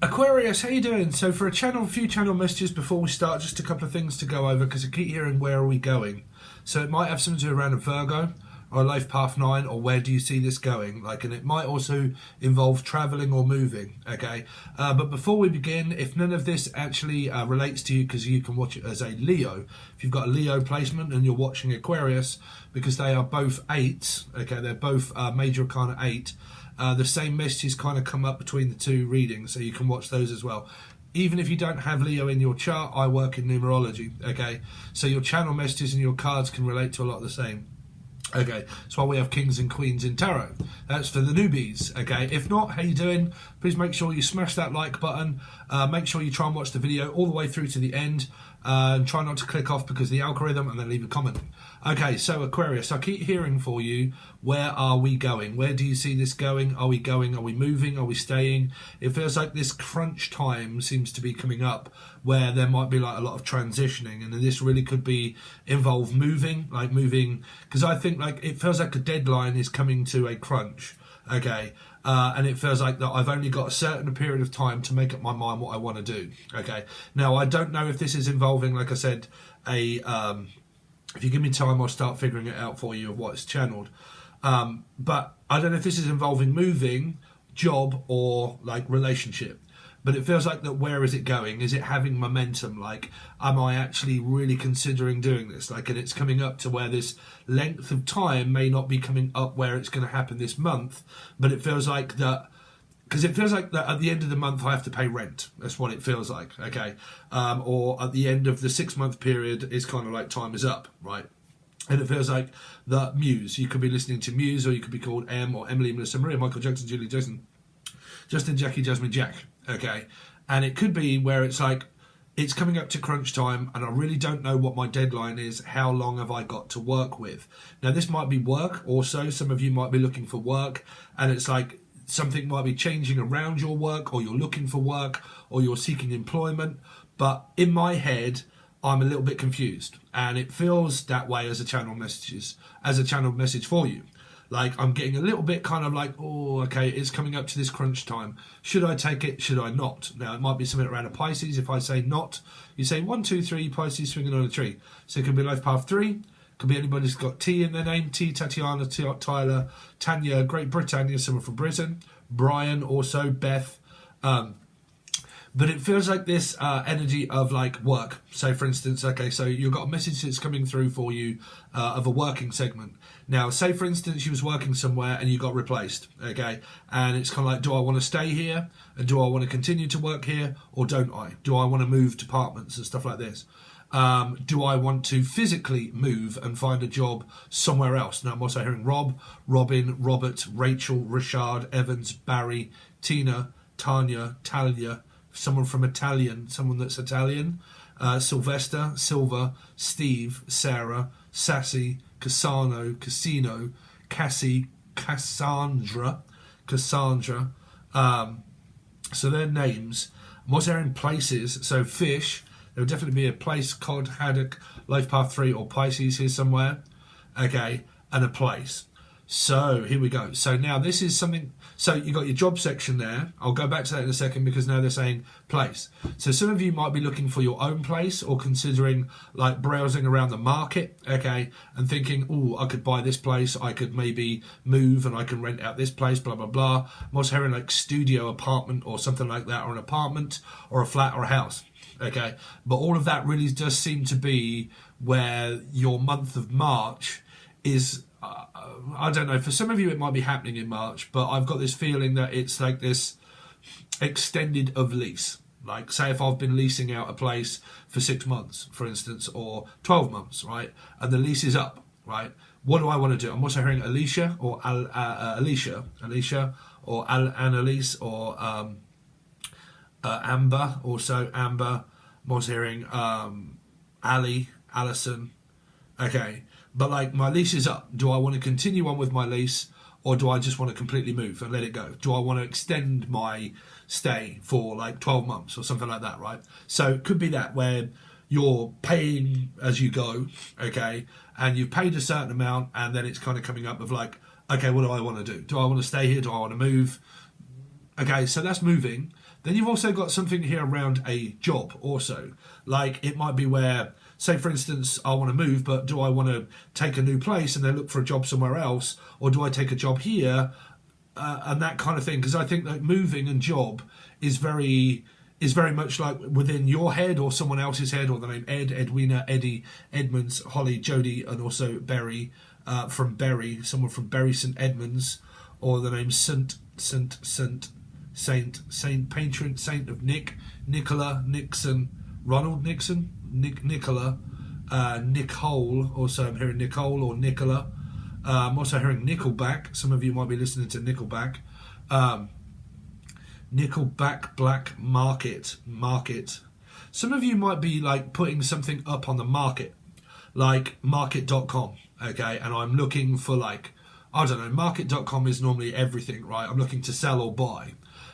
Aquarius, how you doing? So for a few channel messages before we start, just a couple of things to go over because I keep hearing where are we going. So it might have something to do around a Virgo or a life path 9 or where do you see this going? And it might also involve traveling or moving, okay? But before we begin, if none of this actually relates to you, because you can watch it as a Leo, if you've got a Leo placement and you're watching Aquarius, because they are both 8s, okay, they're both major arcana 8, the same messages kind of come up between the two readings, so you can watch those as well. Even if you don't have Leo in your chart, I work in numerology, okay? So your channel messages and your cards can relate to a lot of the same. Okay, that's why we have kings and queens in tarot. That's for the newbies, okay? If not, how you doing? Please make sure you smash that like button. Make sure you try and watch the video all the way through to the end. And try not to click off because of the algorithm, and then leave a comment. Okay, so Aquarius, I keep hearing for you, where are we going? Where do you see this going? Are we going? Are we moving? Are we staying? It feels like this crunch time seems to be coming up where there might be like a lot of transitioning, and this really could be involve moving, because I think like it feels like a deadline is coming to a crunch, okay? And it feels like that I've only got a certain period of time to make up my mind what I want to do. Okay. Now I don't know if this is involving, like I said, if you give me time, I'll start figuring it out for you of what it's channeled. But I don't know if this is involving moving, job, or like relationship. But it feels like that. Where is it going? Is it having momentum? Like, am I actually really considering doing this? Like, and it's coming up to where this length of time may not be coming up where it's going to happen this month, but it feels like that, because it feels like that at the end of the month I have to pay rent. That's what it feels like, okay? Or at the end of the 6-month period, it's kind of like time is up, right? And it feels like the Muse. You could be listening to Muse, or you could be called M, or Emily, Melissa, Maria, Michael Jackson, Julie, Jason, Justin, Jackie, Jasmine, Jack. Okay, and it could be where it's like it's coming up to crunch time and I really don't know what my deadline is. How long have I got to work with? Now this might be work also. Some of you might be looking for work, and it's like something might be changing around your work, or you're looking for work, or you're seeking employment. But in my head, I'm a little bit confused, and it feels that way as a channel message for you. Like, I'm getting a little bit kind of like, oh, okay, it's coming up to this crunch time. Should I take it? Should I not? Now, it might be something around a Pisces. If I say not, you say 1, 2, 3, Pisces swinging on a tree. So it could be life path 3. Could be anybody who's got T in their name. T, Tatiana, Tyler, Tanya, Great Britannia, someone from Britain. Brian, also, Beth. But it feels like this energy of like work. So for instance, okay, so you've got a message that's coming through for you of a working segment. Now, say for instance, you was working somewhere and you got replaced, okay? And it's kind of like, do I want to stay here? And do I want to continue to work here? Or don't I? Do I want to move departments and stuff like this? Do I want to physically move and find a job somewhere else? Now, I'm also hearing Rob, Robin, Robert, Rachel, Richard, Evans, Barry, Tina, Tanya, Talia, someone from Italian, someone that's Italian, Sylvester, Silva, Steve, Sarah, Sassy, Cassano, Casino, Cassie, Cassandra. So their names. I'm also hearing places. So fish, there would definitely be a place, cod, haddock, life path 3, or Pisces here somewhere. Okay, and a place. So here we go. So now this is something. So you got your job section there. I'll go back to that in a second because now they're saying place. So some of you might be looking for your own place or considering like browsing around the market, okay, and thinking, oh, I could buy this place. I could maybe move and I can rent out this place, blah, blah, blah. I'm also hearing like studio apartment or something like that, or an apartment or a flat or a house, okay. But all of that really does seem to be where your month of March is. I don't know, for some of you it might be happening in March, but I've got this feeling that it's like this extended of lease. Like, say if I've been leasing out a place for 6 months, for instance, or 12 months, right, and the lease is up, right, what do I want to do? I'm also hearing Alicia, or Alicia, or Annalise, or Amber, also Amber. I'm also hearing Ali, Alison, okay. But like, my lease is up. Do I want to continue on with my lease, or do I just want to completely move and let it go? Do I want to extend my stay for like 12 months or something like that, right? So it could be that where you're paying as you go, okay, and you've paid a certain amount, and then it's kind of coming up of like, okay, what do I want to do? Do I want to stay here? Do I want to move? Okay, so that's moving. Then you've also got something here around a job also. Like it might be where, say for instance, I want to move, but do I want to take a new place and then look for a job somewhere else? Or do I take a job here and that kind of thing? Because I think that moving and job is very much like within your head or someone else's head, or the name Ed, Edwina, Eddie, Edmonds, Holly, Jody, and also Berry from Berry, someone from Berry St Edmunds, or the name Saint Patron Saint of Nick, Nicola, Nixon, Ronald Nixon, Nicola, Nicole. Also, I'm hearing Nicole or Nicola. I'm also hearing Nickelback. Some of you might be listening to Nickelback. Nickelback Black Market. Some of you might be like putting something up on the market, like market.com, okay? And I'm looking for like, I don't know, market.com is normally everything, right? I'm looking to sell or buy.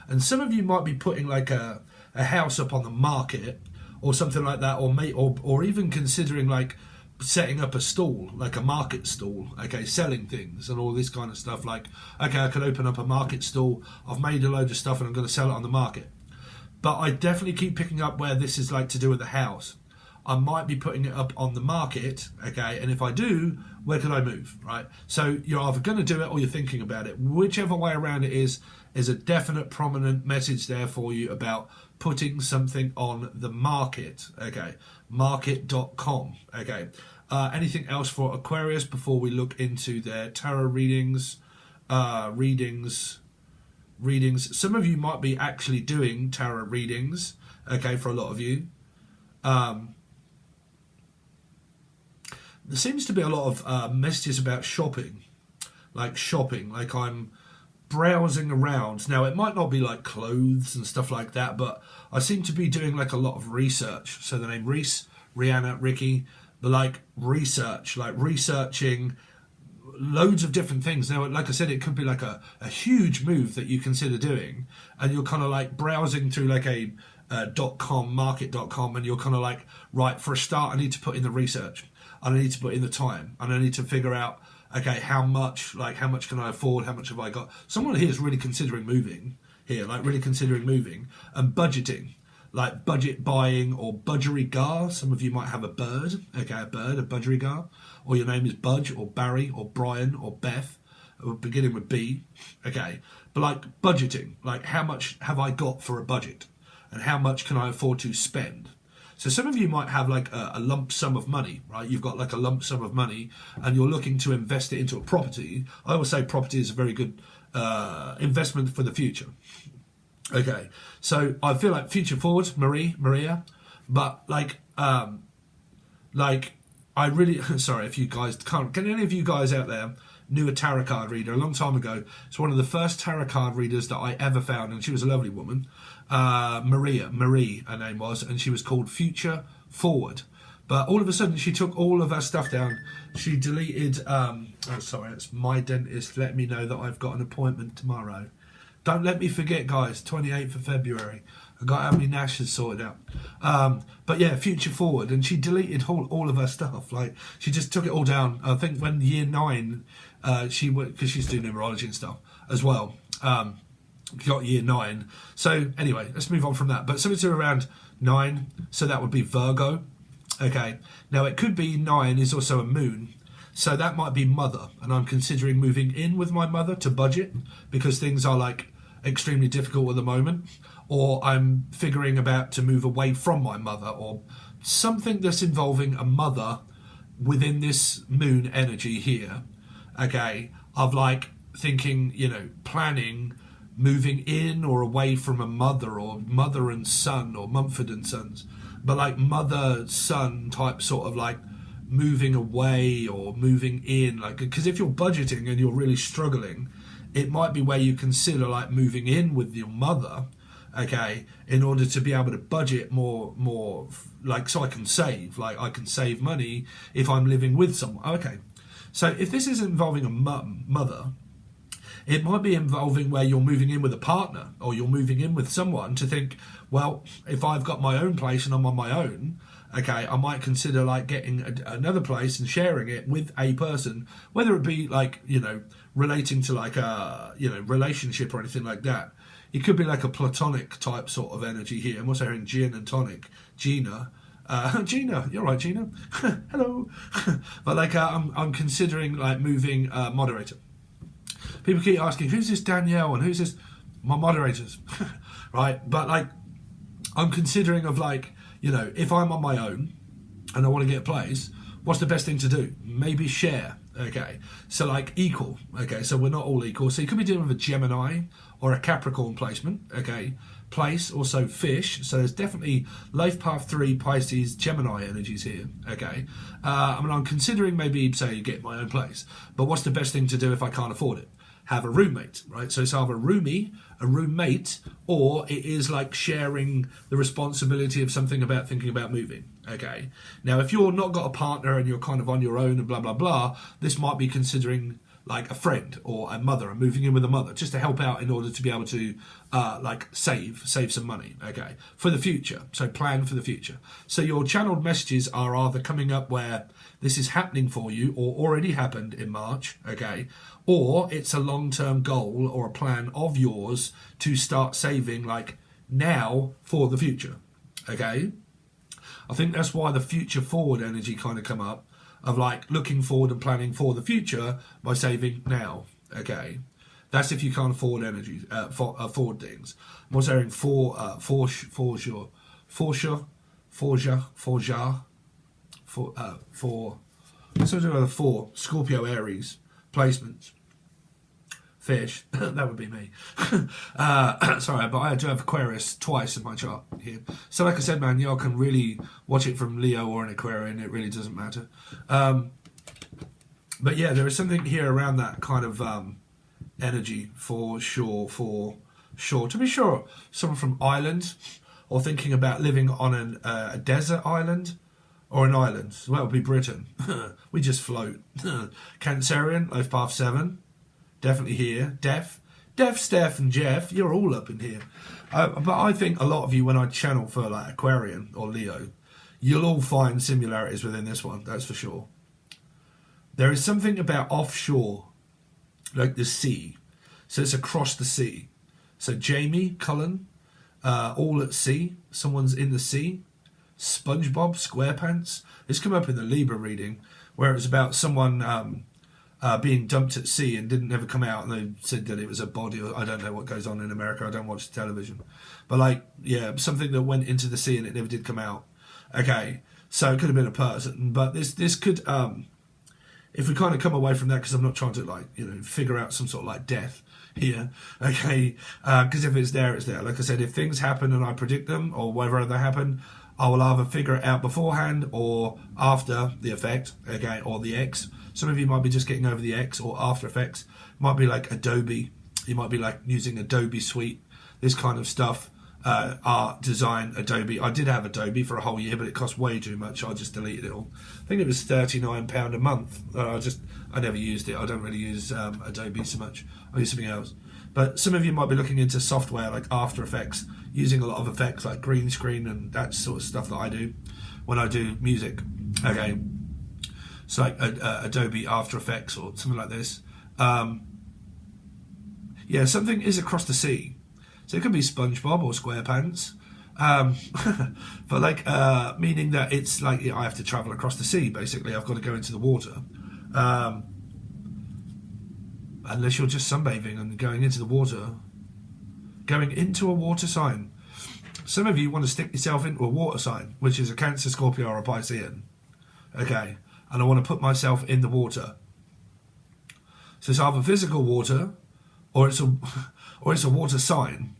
And some of you might be putting like a house up on the market or something like that, or even considering like setting up a stall, like a market stall, okay, selling things and all this kind of stuff. Like, okay, I could open up a market stall, I've made a load of stuff and I'm going to sell it on the market. But I definitely keep picking up where this is like to do with the house. I might be putting it up on the market, okay, and if I do, where can I move, right? So you're either going to do it or you're thinking about it. Whichever way around it is a definite prominent message there for you about putting something on the market, okay, market.com, okay. Anything else for Aquarius before we look into their tarot readings? Readings. Some of you might be actually doing tarot readings, okay, for a lot of you. There seems to be a lot of messages about shopping, like I'm browsing around. Now, it might not be like clothes and stuff like that, but I seem to be doing like a lot of research. So the name Reese, Rihanna, Ricky, but like research, like researching loads of different things. Now, like I said, it could be like a huge move that you consider doing, and you're kind of like browsing through like a .com, market.com, and you're kind of like, right, for a start, I need to put in the research, and I need to put in the time, and I need to figure out, okay, how much can I afford? How much have I got? Someone here is really considering moving here, like really considering moving and budgeting, like budget buying or budgerigar. Some of you might have a bird, okay, a budgerigar, or your name is Budge or Barry or Brian or Beth, beginning with B, okay. But like budgeting, like how much have I got for a budget and how much can I afford to spend? So some of you might have like a lump sum of money, right? You've got like a lump sum of money and you're looking to invest it into a property. I always say property is a very good investment for the future. Okay, so I feel like future forward, Maria, but like I really, sorry if you guys can't, can any of you guys out there knew a tarot card reader a long time ago? It's one of the first tarot card readers that I ever found, and she was a lovely woman. Marie, her name was, and she was called Future Forward. But all of a sudden, she took all of her stuff down. She deleted, oh, sorry, it's my dentist letting me know that I've got an appointment tomorrow. Don't let me forget, guys, 28th of February. I got how many Nashes sorted out. But yeah, Future Forward, and she deleted all of her stuff. Like, she just took it all down. I think when year 9, she went, because she's doing numerology and stuff as well. Got year 9. So anyway, let's move on from that. But something to around 9, so that would be Virgo. Okay, now it could be 9 is also a moon, so that might be mother, and I'm considering moving in with my mother to budget because things are like extremely difficult at the moment, or I'm figuring about to move away from my mother, or something that's involving a mother within this moon energy here. Okay, of like thinking, you know, planning moving in or away from a mother, or mother and son, or Mumford and Sons, but like mother son type sort of like moving away or moving in, like, because if you're budgeting and you're really struggling, it might be where you consider like moving in with your mother, okay, in order to be able to budget more like, so I can save money if I'm living with someone. Okay, so if this is involving a mother, it might be involving where you're moving in with a partner, or you're moving in with someone to think, well, if I've got my own place and I'm on my own, okay, I might consider like getting another place and sharing it with a person, whether it be like, you know, relating to like a, you know, relationship or anything like that. it could be like a platonic type sort of energy here. I'm also hearing gin and tonic, Gina. Gina, you're right, Gina. Hello. But like, I'm considering like moving moderator. People keep asking, who's this Danielle and who's this? My moderators, right? But like, I'm considering of like, you know, if I'm on my own and I want to get a place, what's the best thing to do? Maybe share. Okay, so like equal. Okay, so we're not all equal. So you could be dealing with a Gemini or a Capricorn placement. Okay, place, also fish. So there's definitely life path 3 Pisces Gemini energies here. Okay, I mean, I'm considering maybe say get my own place, but what's the best thing to do if I can't afford it? Have a roommate, right? So it's either a roomie, a roommate, or it is like sharing the responsibility of something about thinking about moving. Okay. Now, if you're not got a partner and you're kind of on your own and blah, blah, blah, this might be considering like a friend or a mother and moving in with a mother just to help out in order to be able to like save some money. Okay. For the future. So plan for the future. So your channeled messages are either coming up where this is happening for you or already happened in March. Okay. Or it's a long-term goal or a plan of yours to start saving like now for the future. Okay. I think that's why the future forward energy kind of come up of like looking forward and planning for the future by saving now. Okay. That's if you can't afford energy, afford things. I'm also hearing for Scorpio Aries placements. Fish, that would be me. Sorry, but I do have Aquarius twice in my chart here. So like I said, man, y'all can really watch it from Leo or an Aquarian. It really doesn't matter. But yeah, there is something here around that kind of energy for sure. To be sure, someone from Ireland or thinking about living on a desert island or an island. Well, it would be Britain. We just float. Cancerian, life path 7. Definitely here. Def, Steph and Jeff, you're all up in here. But I think a lot of you, when I channel for like Aquarian or Leo, you'll all find similarities within this one, that's for sure. There is something about offshore, like the sea. So it's across the sea. So Jamie, Cullen, all at sea. Someone's in the sea. SpongeBob, SquarePants. This came up in the Libra reading, where it was about someone being dumped at sea and didn't ever come out, and they said that it was a body. Or I don't know what goes on in America. I don't watch television, but like, yeah, something that went into the sea and it never did come out. Okay, so it could have been a person, but this could, if we kind of come away from that, because I'm not trying to like, you know, figure out some sort of like death here. Okay, because if it's there, it's there. Like I said, if things happen and I predict them or whether they happen, I will either figure it out beforehand or after the effect. Okay, or the X. Some of you might be just getting over the X or After Effects. It might be like Adobe. You might be like using Adobe Suite, this kind of stuff. Art, design, Adobe. I did have Adobe for a whole year, but it cost way too much. I just deleted it all. I think it was £39 a month. I never used it. I don't really use Adobe so much. I use something else. But some of you might be looking into software like After Effects, using a lot of effects like green screen and that sort of stuff that I do when I do music. Okay. So like Adobe After Effects or something like this. Yeah, something is across the sea. So it could be SpongeBob or SquarePants. But like, meaning that it's like, I have to travel across the sea, basically. I've got to go into the water. Unless you're just sunbathing and going into the water. Going into a water sign. Some of you want to stick yourself into a water sign, which is a Cancer, Scorpio or a Piscean. Okay. And I want to put myself in the water. So it's either physical water or it's a water sign.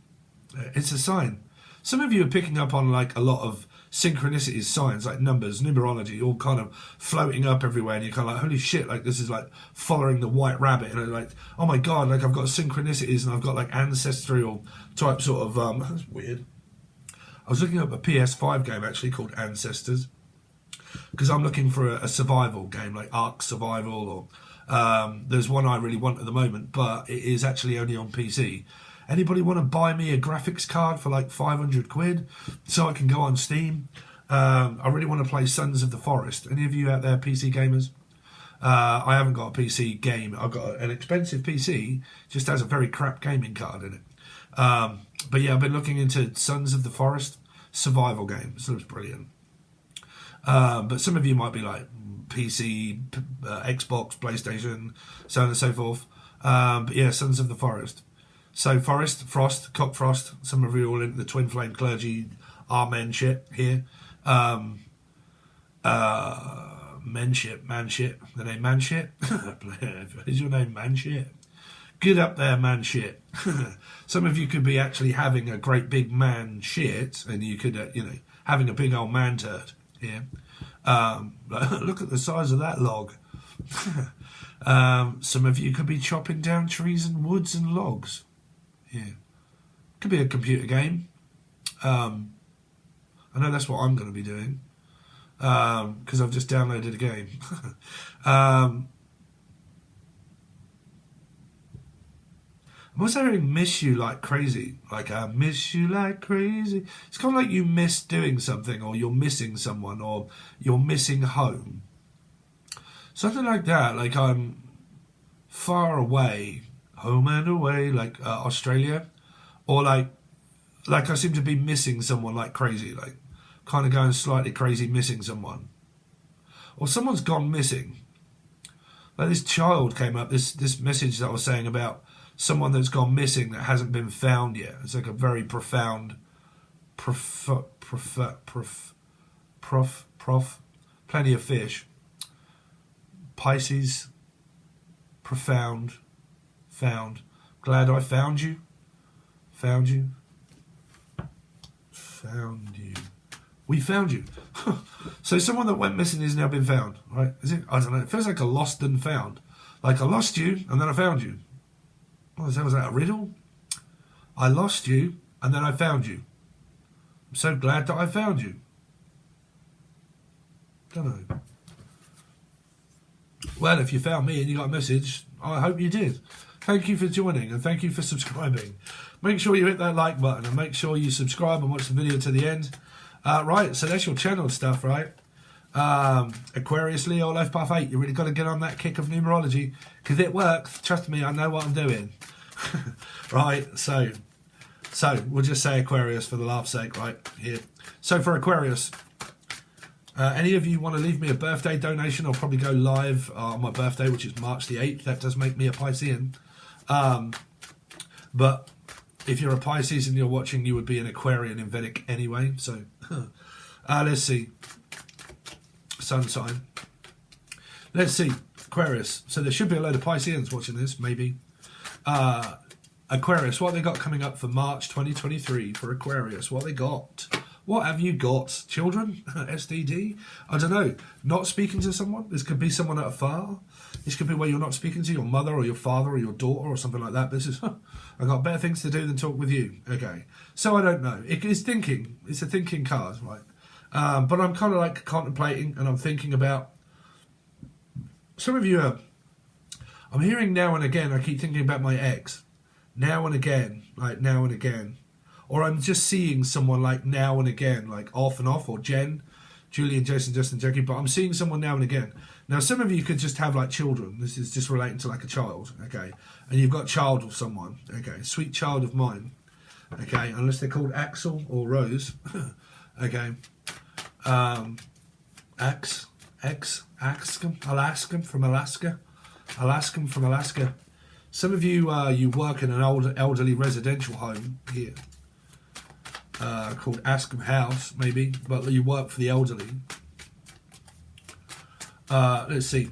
It's a sign. Some of you are picking up on like a lot of synchronicities, signs like numbers, numerology, all kind of floating up everywhere, and you're kind of like, holy shit, like this is like following the white rabbit, and I'm like, oh my god, like I've got synchronicities and I've got like ancestral type sort of that's weird. I was looking up a PS5 game actually called Ancestors, because I'm looking for a survival game like Ark Survival, or there's one I really want at the moment, but it is actually only on PC. Anybody want to buy me a graphics card for like 500 quid so I can go on Steam? I really want to play Sons of the Forest. Any of you out there PC gamers? I haven't got a PC game. I've got an expensive PC, just has a very crap gaming card in it. But yeah, I've been looking into Sons of the Forest survival game. This looks brilliant. But some of you might be like PC, Xbox, PlayStation, so on and so forth. But yeah, Sons of the Forest. So Forest, Frost, Cock Frost. Some of you all into the Twin Flame Clergy, Amen shit here. Manship. The name Manship. Is your name Manship? Get up there, Manship. Some of you could be actually having a great big man shit, and you could, having a big old man turd here. Look at the size of that log. Some of you could be chopping down trees and woods and logs. Yeah, could be a computer game. I know that's what I'm going to be doing. Because I've just downloaded a game. I'm also hearing miss you like crazy. Like, I miss you like crazy. It's kind of like you miss doing something, or you're missing someone, or you're missing home. Something like that. Like, I'm far away, home and away, like Australia. Or like I seem to be missing someone like crazy. Like, kind of going slightly crazy, missing someone, or someone's gone missing. Like this child came up, this message that I was saying about someone that's gone missing that hasn't been found yet. It's like a very profound, plenty of fish. Pisces, profound, found. Glad I found you. Found you. Found you. We found you. So someone that went missing has now been found, right? Is it? I don't know. It feels like a lost and found. Like I lost you and then I found you. Was that a riddle? I lost you and then I found you. I'm so glad that I found you. Don't know. Well, if you found me and you got a message, I hope you did. Thank you for joining and thank you for subscribing. Make sure you hit that like button and make sure you subscribe and watch the video to the end. Right, so that's your channel stuff, right? Aquarius, Leo, Life Path 8. You really got to get on that kick of numerology because it works. Trust me, I know what I'm doing. Right, so we'll just say Aquarius for the laugh's sake, right here. So for Aquarius, any of you want to leave me a birthday donation? I'll probably go live on my birthday, which is March the 8th. That does make me a Piscean. But if you're a Pisces and you're watching, you would be an Aquarian in Vedic anyway. So let's see. Sun sign. Let's see. Aquarius. So there should be a load of Pisceans watching this, maybe. Aquarius, what they got coming up for March 2023 for Aquarius? What they got? What have you got? Children? STD? I don't know. Not speaking to someone? This could be someone at afar. This could be where you're not speaking to your mother or your father or your daughter or something like that. This is, I've got better things to do than talk with you. Okay. So I don't know. It is thinking. It's a thinking card, right? But I'm kind of like contemplating and I'm thinking about, some of you are, I'm hearing now and again, I keep thinking about my ex. Now and again, like now and again. Or I'm just seeing someone like now and again, like off and off, or Jen, Julian, Jason, Justin, Jackie, but I'm seeing someone now and again. Now, some of you could just have like children. This is just relating to like a child, okay? And you've got child with someone, okay? Sweet child of mine, okay? Unless they're called Axel or Rose, okay? Alaskan from Alaska. Some of you, you work in an old elderly residential home here. Called Askham House, maybe, but you work for the elderly. Let's see.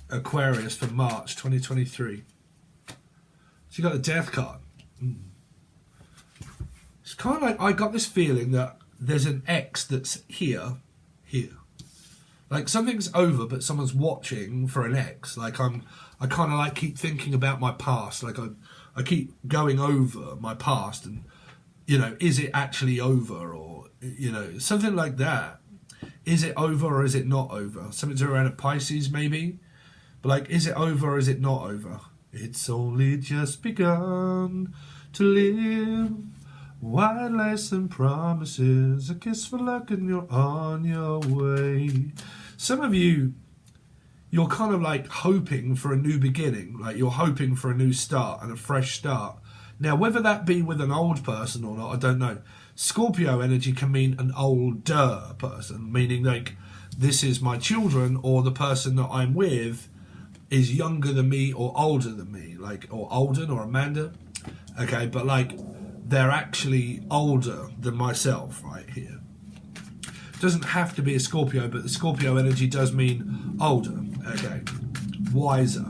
Aquarius for March 2023. So you got the Death card. It's kind of like I got this feeling that there's an X that's here. Like something's over, but someone's watching for an X. Like I kind of like keep thinking about my past. Like I keep going over my past and, you know, is it actually over, or, you know, something like that. Is it over or is it not over? Something to around a Pisces maybe. But like, is it over or is it not over? It's only just begun to live. White lace and promises, a kiss for luck and you're on your way. Some of you, you're kind of like hoping for a new beginning. Like you're hoping for a new start and a fresh start Now, whether that be with an old person or not, I don't know. Scorpio energy can mean an older person, meaning like this is my children, or the person that I'm with is younger than me or older than me, like, or Alden or Amanda. Okay, but like they're actually older than myself right here. Doesn't have to be a Scorpio, but the Scorpio energy does mean older. Okay, wiser,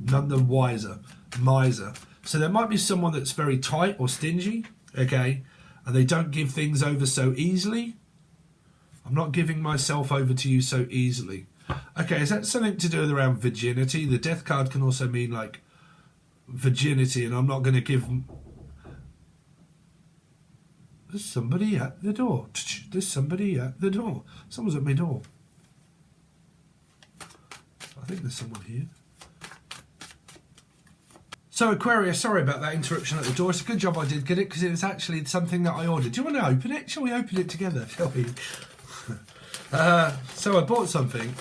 none the wiser, miser. So there might be someone that's very tight or stingy. Okay, and they don't give things over so easily. I'm not giving myself over to you so easily. Okay, is that something to do with around virginity? The death card can also mean like virginity, and I'm not going to give. There's somebody at the door. There's somebody at the door. Someone's at my door. I think there's someone here. So Aquarius, sorry about that interruption at the door. It's a good job I did get it, because it was actually something that I ordered. Do you want to open it? Shall we open it together? Shall we? So I bought something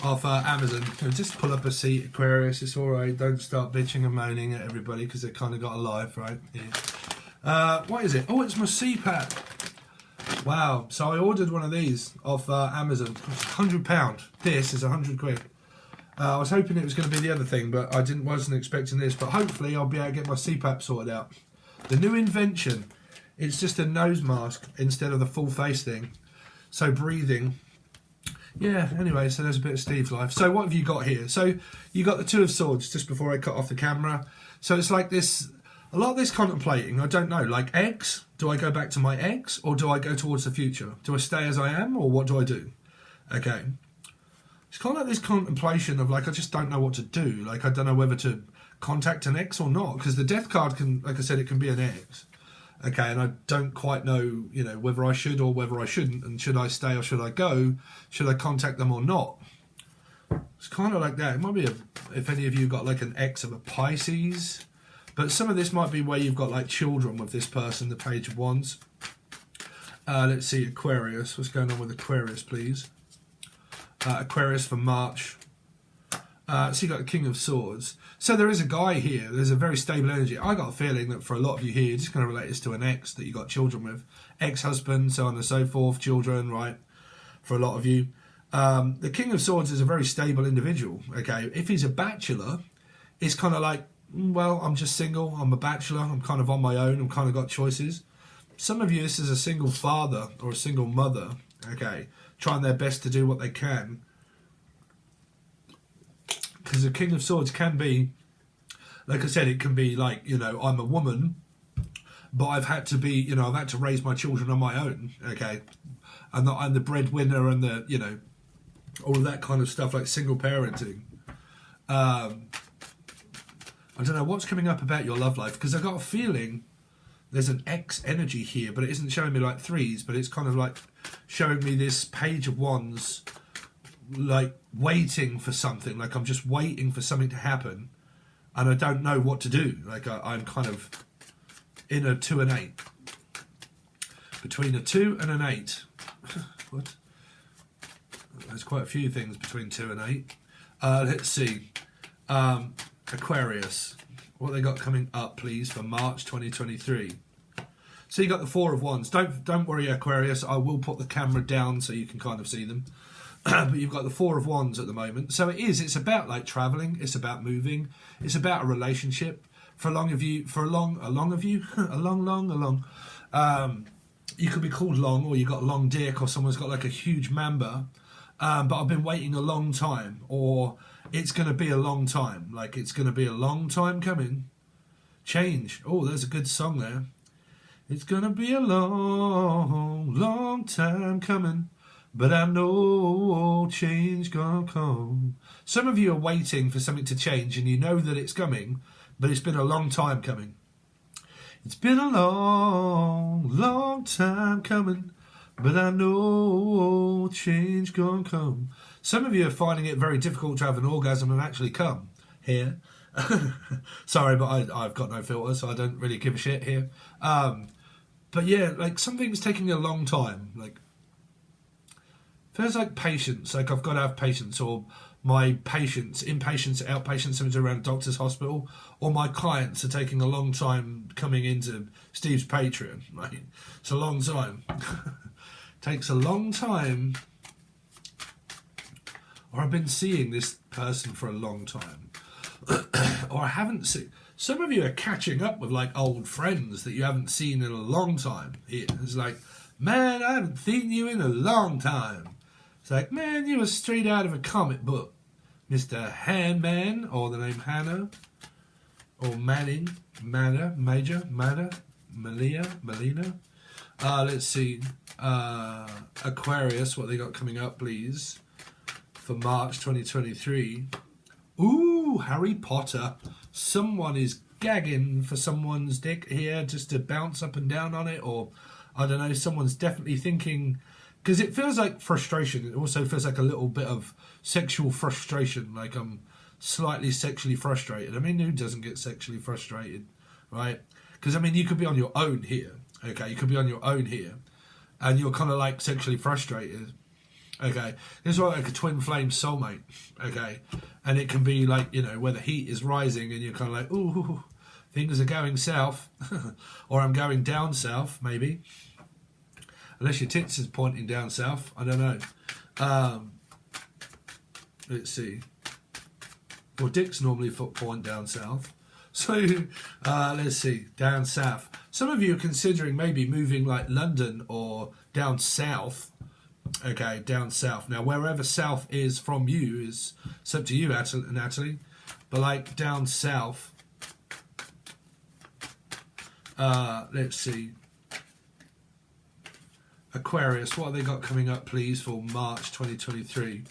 off Amazon. Just pull up a seat, Aquarius. It's all right. Don't start bitching and moaning at everybody, because they've kind of got a life, right? Yeah. What is it? Oh, it's my CPAP. Wow. So I ordered one of these off Amazon. £100. This is £100. I was hoping it was going to be the other thing, but I wasn't expecting this. But hopefully I'll be able to get my CPAP sorted out. The new invention. It's just a nose mask instead of the full face thing. So breathing. Yeah, anyway, so there's a bit of Steve's life. So what have you got here? So you got the Two of Swords just before I cut off the camera. So it's like this, a lot of this contemplating, I don't know, like eggs. Do I go back to my eggs, or do I go towards the future? Do I stay as I am, or what do I do? Okay. It's kind of like this contemplation of like, I just don't know what to do. Like, I don't know whether to contact an ex or not, because the death card can, like I said, it can be an ex. Okay, and I don't quite know, you know, whether I should or whether I shouldn't, and should I stay or should I go? Should I contact them or not? It's kind of like that. It might be if any of you got like an ex of a Pisces, but some of this might be where you've got like children with this person, the Page of Wands. Let's see, Aquarius. What's going on with Aquarius, please? Aquarius for March. So you got the King of Swords. So there is a guy here. There's a very stable energy. I got a feeling that for a lot of you here, you're just going to relate this to an ex that you got children with. Ex-husband, so on and so forth. Children, right? For a lot of you. The King of Swords is a very stable individual. Okay, if he's a bachelor, it's kind of like, well, I'm just single. I'm a bachelor. I'm kind of on my own. I've kind of got choices. Some of you, this is a single father or a single mother. Okay, trying their best to do what they can. Because the King of Swords can be, like I said, it can be like, you know, I'm a woman, but I've had to be, you know, I've had to raise my children on my own, okay? I'm the breadwinner and the, you know, all of that kind of stuff, like single parenting. I don't know what's coming up about your love life, because I've got a feeling there's an X energy here, but it isn't showing me like threes, but it's kind of like showing me this Page of Wands, like waiting for something, like I'm just waiting for something to happen and I don't know what to do. Like I'm kind of in a 2 and 8, between a 2 and an 8. What? There's quite a few things between 2 and 8. Let's see, Aquarius, what they got coming up, please, for March 2023. So you got the Four of Wands. Don't worry, Aquarius, I will put the camera down so you can kind of see them. But you've got the Four of Wands at the moment. So it's about like traveling, it's about moving, it's about a relationship. For a long, you could be called long, or you got a long dick, or someone's got like a huge member. But I've been waiting a long time, or it's going to be a long time. Like it's going to be a long time coming. Change. Oh, there's a good song there. It's going to be a long, long time coming. But I know change gonna come. Some of you are waiting for something to change and you know that it's coming, but it's been a long time coming. It's been a long, long time coming, but I know change gonna come. Some of you are finding it very difficult to have an orgasm and actually come here. Sorry, but I've got no filter, so I don't really give a shit here. But yeah, like something's taking a long time. Like, feels like patience, like I've got to have patience, or my patients, inpatients, outpatients, sometimes around a doctor's hospital, or my clients are taking a long time coming into Steve's Patreon, right? It's a long time. Takes a long time. Or I've been seeing this person for a long time. Or I haven't seen... Some of you are catching up with like old friends that you haven't seen in a long time. It's like, man, I haven't seen you in a long time. It's like, man, you were straight out of a comic book. Mr. Handman, or the name Hannah, or Manning, Manna, Major, Manna, Melina. Let's see. Aquarius, what they got coming up, please, for March 2023. Ooh, Harry Potter. Someone is gagging for someone's dick here just to bounce up and down on it, or I don't know, someone's definitely thinking, because it feels like frustration. It also feels like a little bit of sexual frustration, like I'm slightly sexually frustrated. I mean, who doesn't get sexually frustrated, right? Because, I mean, you could be on your own here, okay? You could be on your own here, and you're kind of like sexually frustrated. Okay, this is like a twin flame soulmate, okay? And it can be like, you know, where the heat is rising and you're kind of like, ooh, things are going south. Or I'm going down south, maybe. Unless your tits is pointing down south, I don't know. Let's see. Well, dicks normally point down south. So, let's see, down south. Some of you are considering maybe moving like London or down south. Okay, down south. Now, wherever south is from you is, it's up to you, Natalie. But like down south, let's see. Aquarius, what have they got coming up, please, for March 2023?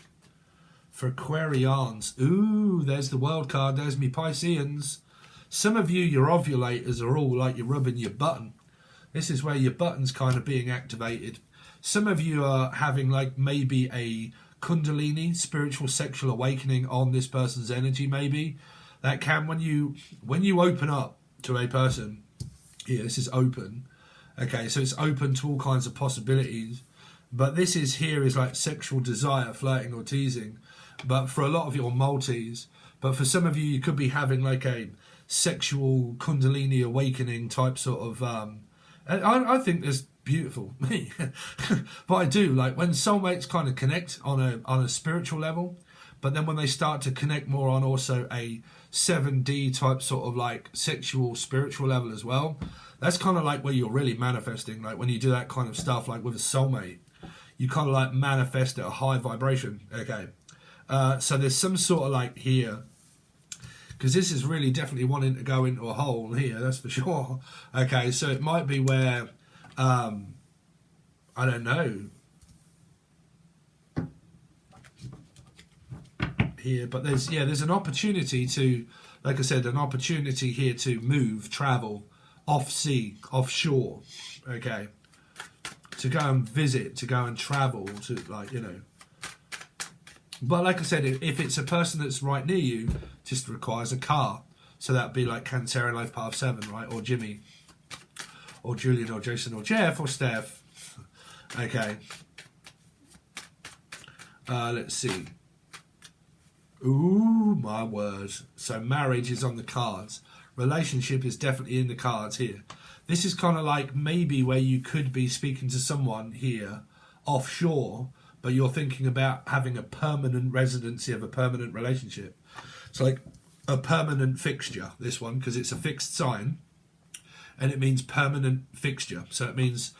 For Aquarians, ooh, there's the world card. There's me Pisceans. Some of you, your ovulators are all like you're rubbing your button. This is where your button's kind of being activated. Some of you are having like maybe a kundalini, spiritual sexual awakening on this person's energy, maybe. That can, when you open up to a person, here, this is open. Okay, so it's open to all kinds of possibilities. But this is here is like sexual desire, flirting or teasing. But for a lot of you, or multis, but for some of you, you could be having like a sexual kundalini awakening type sort of, I think there's beautiful. But I do like when soulmates kind of connect on a spiritual level, but then when they start to connect more on also a 7D type sort of like sexual spiritual level as well, that's kind of like where you're really manifesting. Like when you do that kind of stuff like with a soulmate, you kind of like manifest at a high vibration. Okay, so there's some sort of like here, because this is really definitely wanting to go into a hole here, that's for sure. Okay, so it might be where I don't know here, but there's an opportunity to, like I said, an opportunity here to move, travel, off sea, offshore, okay, to go and visit, to go and travel, to like, you know. But like I said, if it's a person that's right near you, just requires a car. So that'd be like Cancer in Life Path 7, right? Or Jimmy, or Julian, or Jason, or Jeff, or Steph. Okay. Let's see. Ooh, my word. So marriage is on the cards. Relationship is definitely in the cards here. This is kind of like maybe where you could be speaking to someone here offshore, but you're thinking about having a permanent residency of a permanent relationship. It's like a permanent fixture, this one, because it's a fixed sign, and it means permanent fixture. So it means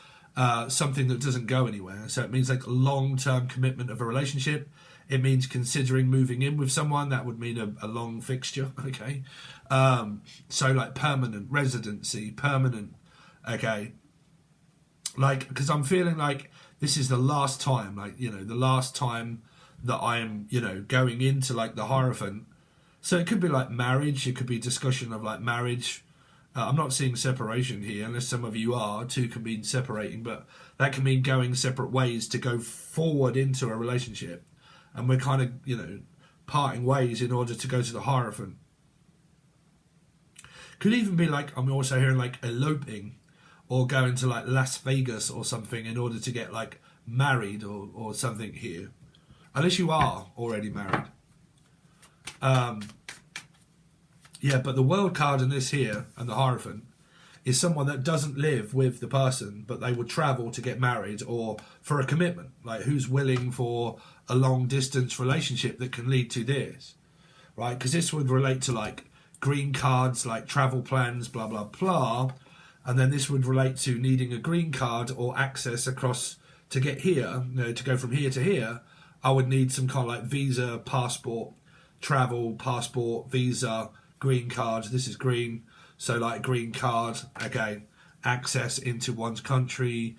something that doesn't go anywhere. So it means like a long-term commitment of a relationship. It means considering moving in with someone. That would mean a long fixture, okay? So like permanent residency, permanent, okay? Like, because I'm feeling like this is the last time, like, you know, the last time that I'm, you know, going into like the Hierophant. So it could be like marriage. It could be discussion of like marriage. I'm not seeing separation here, unless some of you are. Two can mean separating, but that can mean going separate ways to go forward into a relationship. And we're kind of, you know, parting ways in order to go to the Hierophant. Could even be like, I'm also hearing like eloping, or going to like Las Vegas or something in order to get like married or something here. Unless you are already married. Yeah, but the World card in this here, and the Hierophant, is someone that doesn't live with the person, but they would travel to get married or for a commitment. Like, who's willing for a long distance relationship that can lead to this, right? Because this would relate to like green cards, like travel plans, blah, blah, blah. And then this would relate to needing a green card or access across to get here, you know, to go from here to here. I would need some kind of like visa, passport, travel, passport, visa, green card. This is green. So like green card, okay, access into one's country,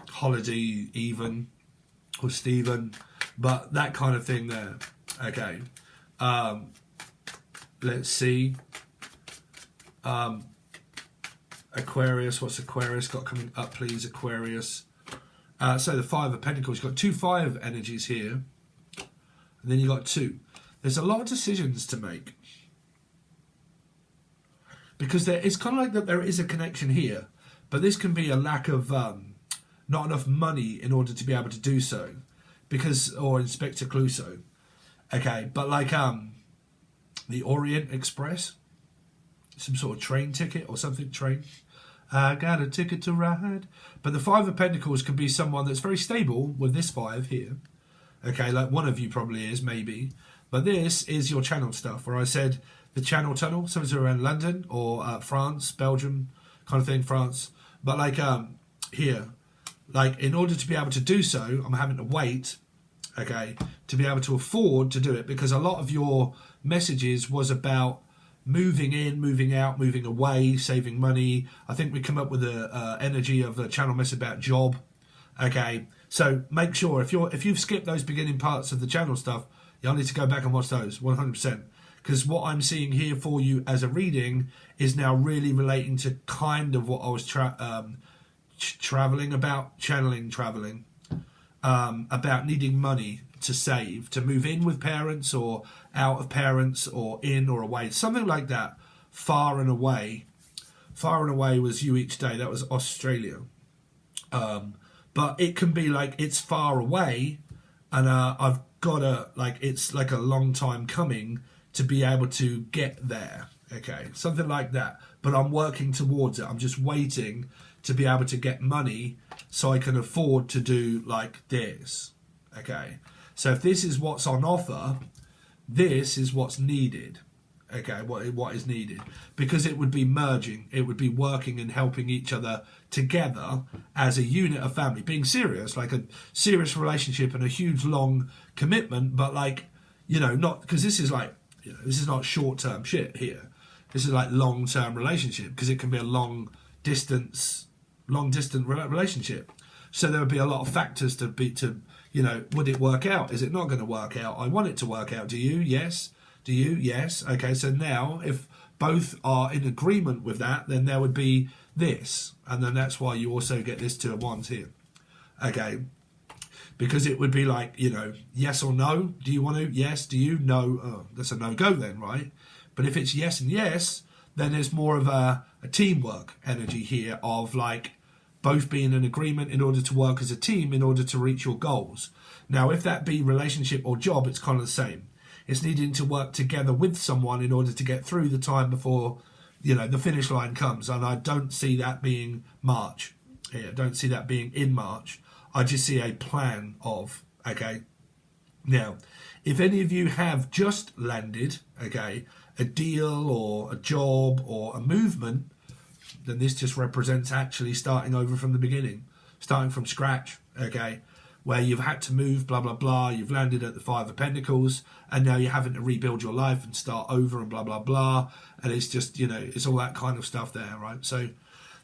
holiday even, or Stephen, but that kind of thing there, okay. Let's see. Aquarius, what's Aquarius got coming up, please, Aquarius? So the Five of Pentacles, you've got 2 5 energies here, and then you got 2. There's a lot of decisions to make. Because it's kind of like that there is a connection here, but this can be a lack of not enough money in order to be able to do so, because or Inspector Clouseau, okay. But like the Orient Express, some sort of train ticket or something. Train, I got a ticket to ride. But the Five of Pentacles can be someone that's very stable with this 5 here, okay. Like one of you probably is maybe, but this is your channel stuff where I said. The Channel Tunnel, something around London or France, Belgium, kind of thing, France. But like here, like in order to be able to do so, I'm having to wait, okay, to be able to afford to do it, because a lot of your messages was about moving in, moving out, moving away, saving money. I think we come up with the energy of the channel message about job, okay. So make sure if you've skipped those beginning parts of the channel stuff, you'll need to go back and watch those 100%. Because what I'm seeing here for you as a reading is now really relating to kind of what I was traveling about, traveling, about needing money to save, to move in with parents or out of parents or in or away, something like that. Far and away was You Each Day. That was Australia. But it can be like it's far away, and I've got to like it's like a long time coming to be able to get there, okay, something like that. But I'm working towards it. I'm just waiting to be able to get money so I can afford to do like this, okay. So if this is what's on offer, this is what's needed, okay, what is needed, because it would be merging, it would be working and helping each other together as a unit of family, being serious, like a serious relationship and a huge long commitment, but like, you know, not because this is like, you know, this is not short-term shit here. This is like long-term relationship, because it can be a long-distant relationship. So there would be a lot of factors to, you know, would it work out? Is it not going to work out? I want it to work out. Do you? Yes. Do you? Yes. Okay, so now if both are in agreement with that, then there would be this. And then that's why you also get this 2 of Wands here. Okay. Because it would be like, you know, yes or no. Do you want to? Yes. Do you? No. Oh, that's a no-go then, right? But if it's yes and yes, then there's more of a teamwork energy here of like both being in agreement in order to work as a team in order to reach your goals. Now, if that be relationship or job, it's kind of the same. It's needing to work together with someone in order to get through the time before, you know, the finish line comes. And I don't see that being March. Yeah, I don't see that being in March. I just see a plan of, okay. Now, if any of you have just landed, okay, a deal or a job or a movement, then this just represents actually starting over from the beginning, starting from scratch, okay, where you've had to move, blah, blah, blah, you've landed at the Five of Pentacles, and now you're having to rebuild your life and start over and blah, blah, blah, and it's just, you know, it's all that kind of stuff there, right? So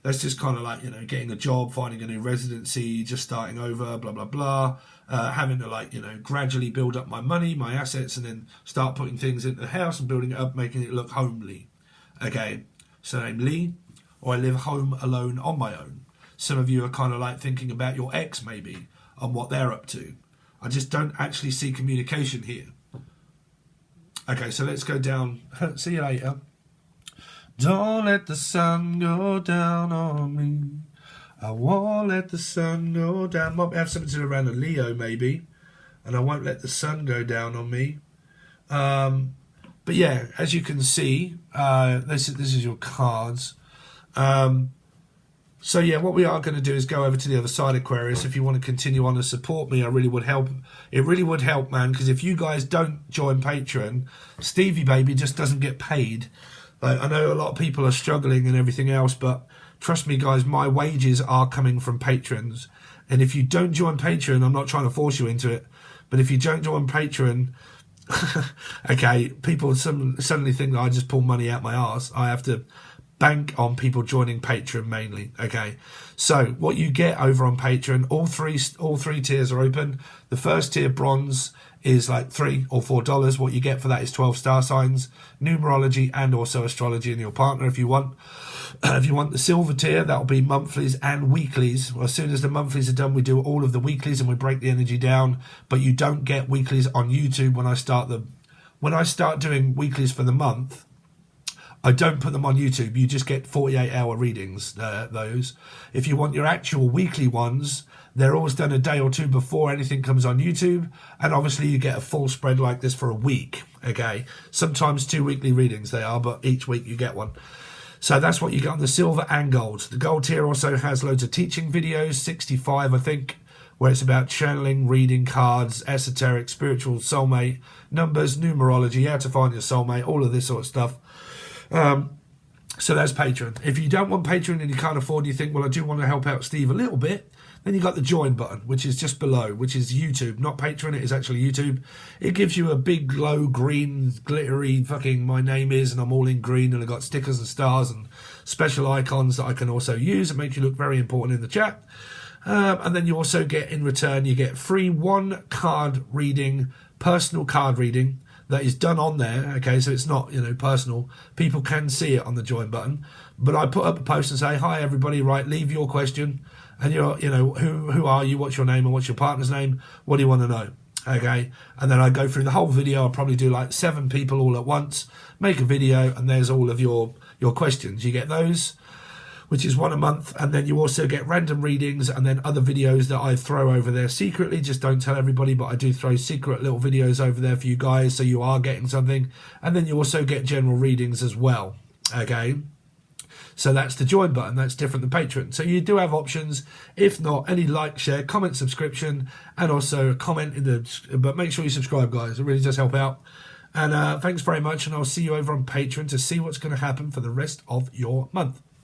that's just kind of like, you know, getting a job, finding a new residency, just starting over, blah, blah, blah, having to like, you know, gradually build up my money, my assets, and then start putting things into the house and building it up, making it look homely. Okay, so I'm Lee, or I live home alone on my own. Some of you are kind of like thinking about your ex maybe, and what they're up to. I just don't actually see communication here. Okay, so let's go down. See you later. Don't let the sun go down on me. I won't let the sun go down. Might have something to do around a Leo maybe. And I won't let the sun go down on me. But But yeah, as you can see, this is your cards. So yeah, what we are going to do is go over to the other side, Aquarius. If you want to continue on and support me, I really would help. It really would help, man, because if you guys don't join Patreon, Stevie Baby just doesn't get paid. Like, I know a lot of people are struggling and everything else, but trust me, guys, my wages are coming from patrons. And if you don't join Patreon, I'm not trying to force you into it, but if you don't join Patreon, okay, people suddenly think that I just pull money out my arse. I have to bank on people joining Patreon mainly. Okay, so what you get over on Patreon, all three tiers are open. The first tier, bronze, is like $3 or $4. What you get for that is 12 star signs, numerology, and also astrology and your partner if you want. If you want the silver tier, that'll be monthlies and weeklies. Well, as soon as the monthlies are done, we do all of the weeklies and we break the energy down. But you don't get weeklies on YouTube when I start them. When I start doing weeklies for the month, I don't put them on YouTube. You just get 48-hour readings, those. If you want your actual weekly ones, they're always done a day or two before anything comes on YouTube. And obviously you get a full spread like this for a week, okay? Sometimes 2 weekly readings they are, but each week you get one. So that's what you get on the silver and gold. The gold tier also has loads of teaching videos, 65 I think, where it's about channeling, reading cards, esoteric, spiritual, soulmate, numbers, numerology, how to find your soulmate, all of this sort of stuff. So that's Patreon. If you don't want Patreon and you can't afford, you think, well, I do want to help out Steve a little bit, then you got the join button, which is just below, which is YouTube, not Patreon. It is actually YouTube. It gives you a big glow green glittery fucking my name is, and I'm all in green, and I've got stickers and stars and special icons that I can also use. It makes you look very important in the chat. And then you also get, in return, you get free 1 card reading, personal card reading, that is done on there, okay, so it's not, personal. People can see it on the join button, but I put up a post and say, hi everybody, right, leave your question, and who are you, what's your name, and what's your partner's name, what do you want to know, okay, and then I go through the whole video. I'll probably do like 7 people all at once, make a video, and there's all of your questions. You get those, which is 1 a month, and then you also get random readings and then other videos that I throw over there secretly. Just don't tell everybody, but I do throw secret little videos over there for you guys, so you are getting something. And then you also get general readings as well, okay? So that's the join button. That's different than Patreon. So you do have options. If not, any like, share, comment, subscription, and also a comment in the... But make sure you subscribe, guys. It really does help out. And thanks very much, and I'll see you over on Patreon to see what's going to happen for the rest of your month.